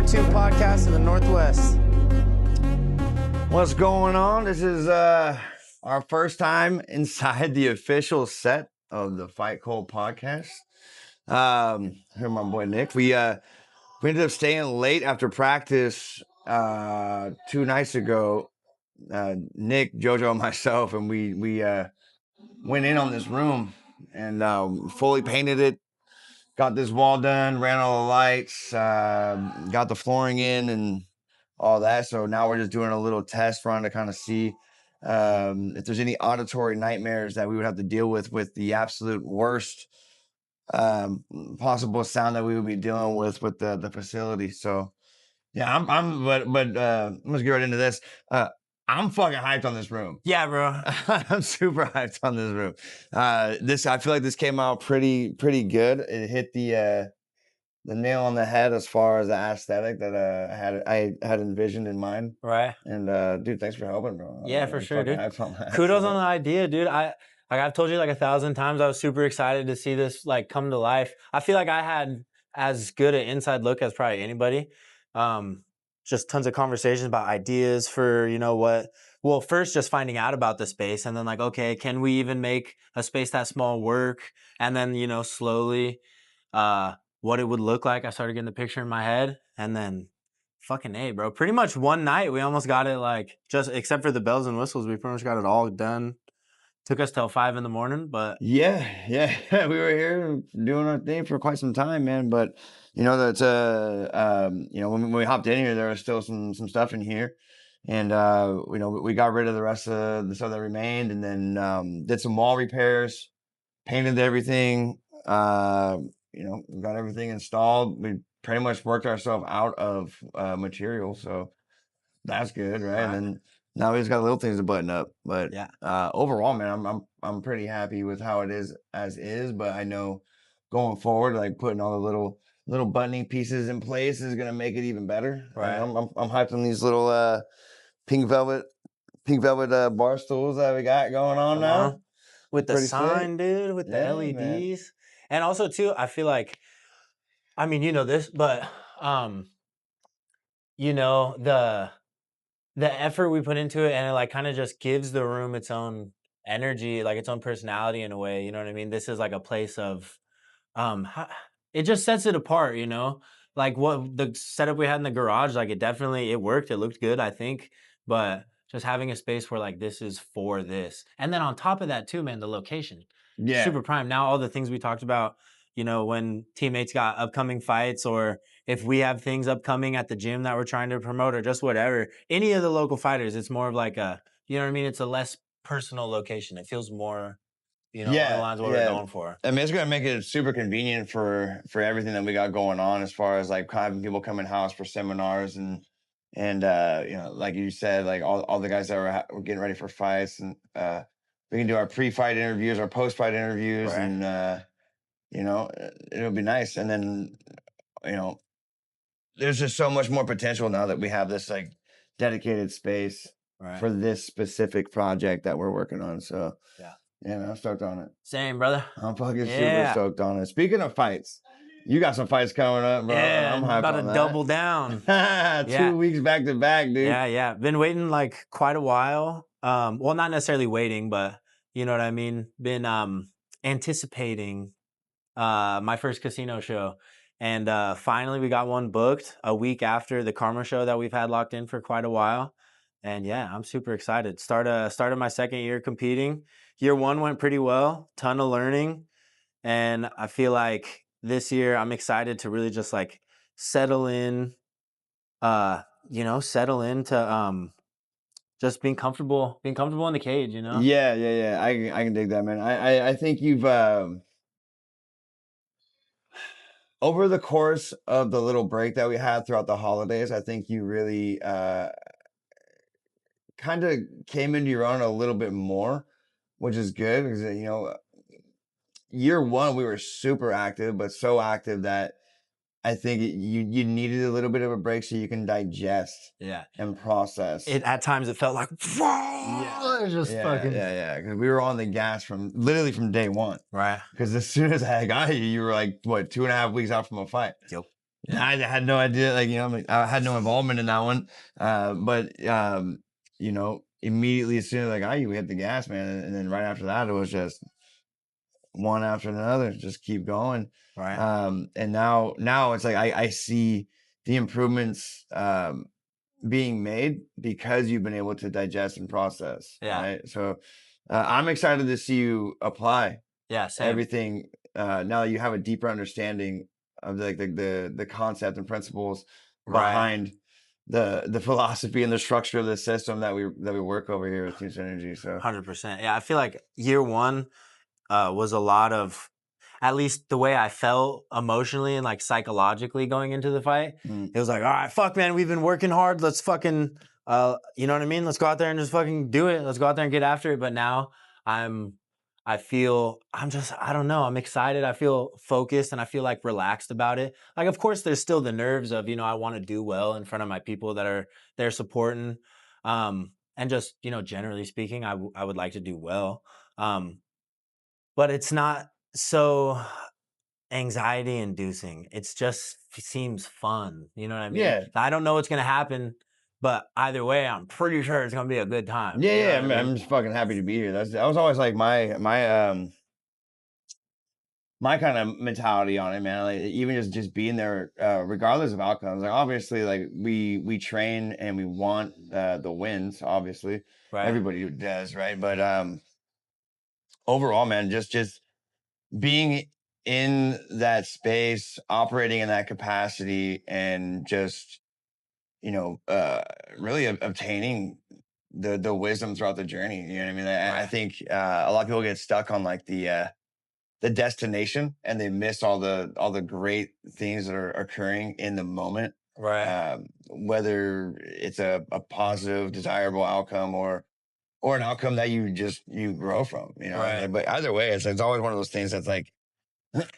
2 podcast in the Northwest. What's going on? This is our first time inside the official set of the Fight Cold podcast. Here, my boy Nick. We ended up staying late after practice 2 nights ago. Nick, JoJo, and myself, and we went in on this room and fully painted it. Got this wall done, ran all the lights, got the flooring in, and all that. So now we're just doing a little test run to kind of see if there's any auditory nightmares that we would have to deal with the absolute worst possible sound that we would be dealing with the facility. So yeah, but let's get right into this. I'm fucking hyped on this room. Yeah, bro. I'm super hyped on this room. I feel like this came out pretty good. It hit the nail on the head as far as the aesthetic that I had envisioned in mind. Right. And dude, thanks for helping, bro. Yeah, for sure, dude. On Kudos on the idea, dude. I've told you like 1,000 times, I was super excited to see this like come to life. I feel like I had as good an inside look as probably anybody. Just tons of conversations about ideas for, well, first just finding out about the space and then like, okay, can we even make a space that small work? And then, slowly, what it would look like. I started getting the picture in my head and then fucking A, bro. Pretty much one night, we almost got it like just except for the bells and whistles, we pretty much got it all done. Took us till 5 a.m, but yeah, we were here doing our thing for quite some time, man. But that's when we hopped in here, there was still some stuff in here, and we got rid of the rest of the stuff that remained, and then did some wall repairs, painted everything, got everything installed. We pretty much worked ourselves out of material, so that's good, right? And then now we just got little things to button up, but yeah. Overall, man, I'm pretty happy with how it is as is. But I know going forward, like putting all the little buttoning pieces in place is gonna make it even better. Right. I'm hyped on these little pink velvet bar stools that we got going on now. With the sign, dude, with the LEDs, man. And also too, I feel like, I mean, you know this, but the effort we put into it, and it like kind of just gives the room its own energy, like its own personality in a way. You know what I mean? This is like a place of, it just sets it apart. Like what the setup we had in the garage, like it worked. It looked good, I think, but just having a space where like this is for this, and then on top of that too, man, the location, super prime. Now all the things we talked about. When teammates got upcoming fights or if we have things upcoming at the gym that we're trying to promote or just whatever, any of the local fighters, it's more of like it's a less personal location. It feels more, along the lines of what we're going for. I mean, it's going to make it super convenient for everything that we got going on as far as like having people come in house for seminars and like you said, like all the guys that were getting ready for fights and we can do our pre-fight interviews, our post-fight interviews, right. And it'll be nice. And then, there's just so much more potential now that we have this like dedicated space for this specific project that we're working on. So man, I'm stoked on it. Same, brother. I'm fucking super stoked on it. Speaking of fights, you got some fights coming up, bro. Yeah, I'm hyped about on to that. Double down. 2 weeks back to back, dude. Yeah. Been waiting like quite a while. Well, not necessarily waiting, but you know what I mean? Been anticipating my first casino show. And finally we got one booked a week after the Karma show that we've had locked in for quite a while. And yeah, I'm super excited. Started my second year competing. Year 1 went pretty well, ton of learning. And I feel like this year I'm excited to really just like settle into just being comfortable in the cage, Yeah. I can dig that, man. I think you've over the course of the little break that we had throughout the holidays, I think you really kind of came into your own a little bit more, which is good because year 1 we were super active, but so active that I think you needed a little bit of a break so you can digest and process. At times it felt like, because we were on the gas literally from day 1. Right. Because as soon as I got you were like, what, 2.5 weeks out from a fight? Yep. I had no idea. Like, I had no involvement in that one. But immediately as soon as we hit the gas, man, and then right after that, it was just one after another, just keep going. Right. And now it's like I see the improvements being made because you've been able to digest and process. Yeah. Right. So I'm excited to see you apply Yeah. Same. everything now that you have a deeper understanding of the concept and principles Right. behind the philosophy and the structure of the system that we work over here with Team Synergy. So 100%. Yeah. I feel like year one was a lot of, at least the way I felt emotionally and like psychologically going into the fight. Mm. It was like, all right, fuck, man, we've been working hard. Let's fucking, you know what I mean? Let's go out there and just fucking do it. Let's go out there and get after it. But now I don't know. I'm excited. I feel focused and I feel like relaxed about it. Like, of course, there's still the nerves of, I want to do well in front of my people that are there supporting. And just, generally speaking, I would like to do well. But it's not so anxiety inducing. It's just seems fun. You know what I mean? Yeah. I don't know what's gonna happen, but either way, I'm pretty sure it's gonna be a good time. You know Yeah, what I mean? I'm just fucking happy to be here. That was always like my kind of mentality on it, man. Like even just being there, regardless of outcomes. Like obviously, like we train and we want the wins. Obviously, Right. everybody does, right? But overall, man, just being in that space, operating in that capacity, and just really obtaining the wisdom throughout the journey. You know what I mean? I Right. think a lot of people get stuck on like the destination and they miss all the great things that are occurring in the moment. Right. Whether it's a positive, desirable outcome or an outcome that you grow from. Right. But either way, it's always one of those things that's like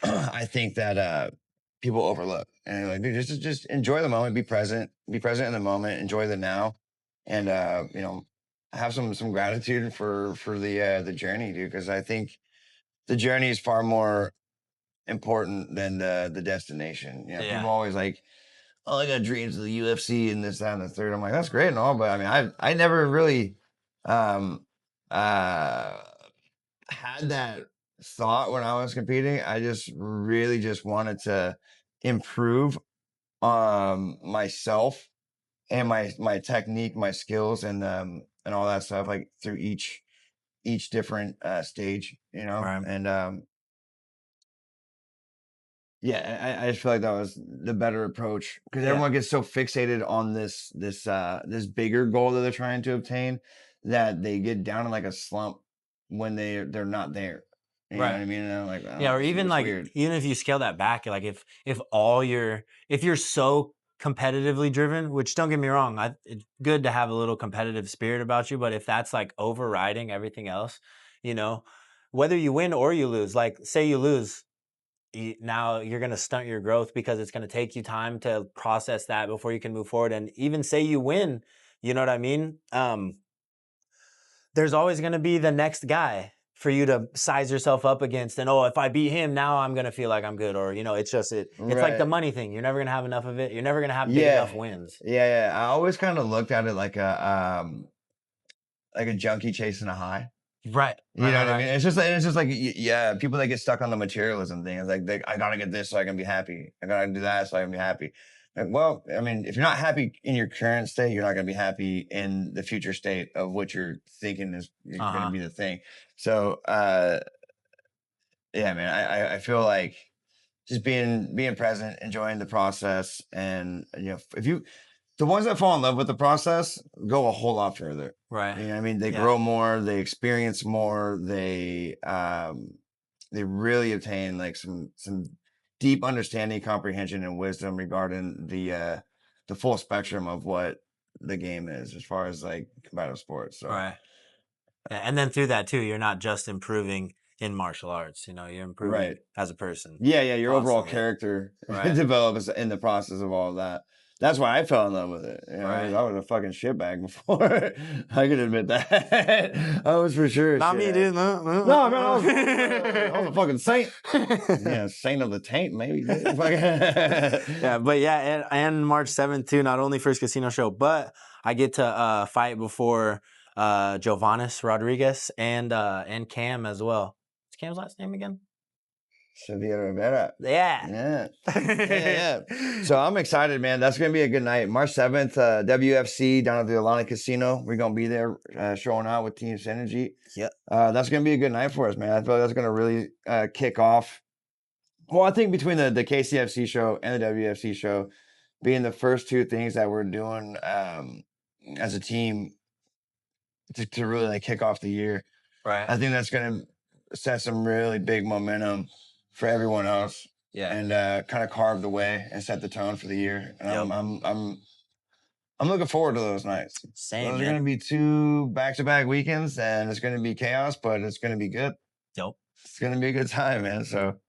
I think that people overlook and like dude, just enjoy the moment, be present in the moment, enjoy the now, and have some gratitude for the journey, dude. Because I think the journey is far more important than the destination. Yeah. People always like, oh, I got dreams of the UFC and this, that, and the third. I'm like, that's great and all, but I mean, I never really um had that thought when I was competing. I just really just wanted to improve myself and my technique, my skills, and all that stuff, like through each different stage, Right. and yeah, I just feel like that was the better approach because Yeah. everyone gets so fixated on this bigger goal that they're trying to obtain that they get down in like a slump when they're not there. You know what I mean? And I'm like, Yeah, oh, or even it's like weird. even if you scale that back, like if you're so competitively driven, which don't get me wrong, it's good to have a little competitive spirit about you, but if that's like overriding everything else, you know, whether you win or you lose, like say you lose, now you're going to stunt your growth because it's going to take you time to process that before you can move forward. And even say you win, you know what I mean? There's always going to be the next guy for you to size yourself up against. And if I beat him, now I'm going to feel like I'm good. Or, it's just it's like the Right. money thing. You're never going to have enough of it. You're never going to have big enough wins. Yeah. I always kind of looked at it like a junkie chasing a high. Right. You know what I mean? It's just like yeah, people that get stuck on the materialism thing. It's like I gotta get this so I can be happy. I gotta do that so I can be happy. Like, well, I mean, if you're not happy in your current state, you're not gonna be happy in the future state of what you're thinking is gonna be the thing. So yeah, man, I feel like just being present, enjoying the process, and if you the ones that fall in love with the process go a whole lot further. Right. You know what I mean? They grow more, they experience more, they really obtain like some deep understanding, comprehension, and wisdom regarding the full spectrum of what the game is as far as like competitive sports. So Right. Yeah, and then through that too, you're not just improving in martial arts, you're improving as a person. Yeah, your overall constantly. character Right. develops in the process of all of that. That's why I fell in love with it. You know, Right. I was a fucking shitbag before. I can admit that. I was for sure. Not me, dude. No, man, I was a fucking saint. Yeah, saint of the taint, maybe. Yeah, but yeah, and March 7th too. Not only first casino show, but I get to fight before Jovanis Rodriguez and Cam as well. What's Cam's last name again? Sevilla Rivera. Yeah. Yeah. So I'm excited, man. That's gonna be a good night. March 7th, WFC down at the Alani Casino. We're gonna be there showing out with Team Synergy. Yep. That's gonna be a good night for us, man. I feel like that's gonna really kick off. Well, I think between the KCFC show and the WFC show being the first two things that we're doing as a team to really like kick off the year. Right. I think that's gonna set some really big momentum for everyone else. Yeah. And kind of carve the way and set the tone for the year. And Yep. I'm looking forward to those nights. Same. Those are gonna be 2 back-to-back weekends, and it's gonna be chaos, but it's gonna be good. Dope. It's gonna be a good time, man. So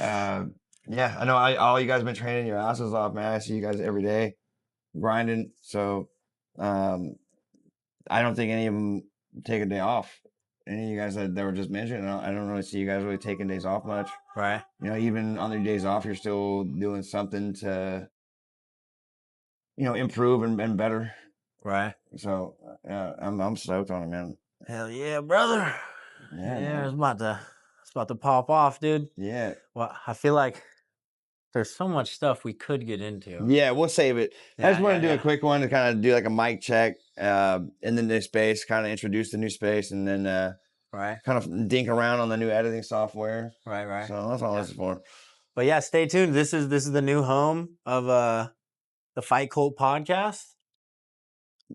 yeah, I know all you guys have been training your asses off, man. I see you guys every day grinding. So I don't think any of them take a day off. Any of you guys that were just mentioned, I don't really see you guys really taking days off much. Right. You know, even on your days off, you're still doing something to, you know, improve and better. Right. So yeah, I'm stoked on it, man. Hell yeah, brother. Yeah, Yeah, it's about to pop off, dude. Yeah. Well, I feel like there's so much stuff we could get into. Yeah, we'll save it. I just want to do a quick one to kind of do like a mic check in the new space, kind of introduce the new space, and then right, kind of dink around on the new editing software. Right. So that's all this is for. But yeah, stay tuned. This is the new home of the Fight Cult podcast.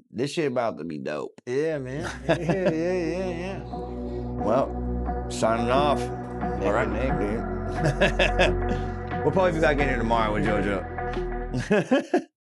This shit about to be dope. Yeah, man. Yeah. Well, signing off. All right, Nick, dude. We'll probably be back in here tomorrow with JoJo.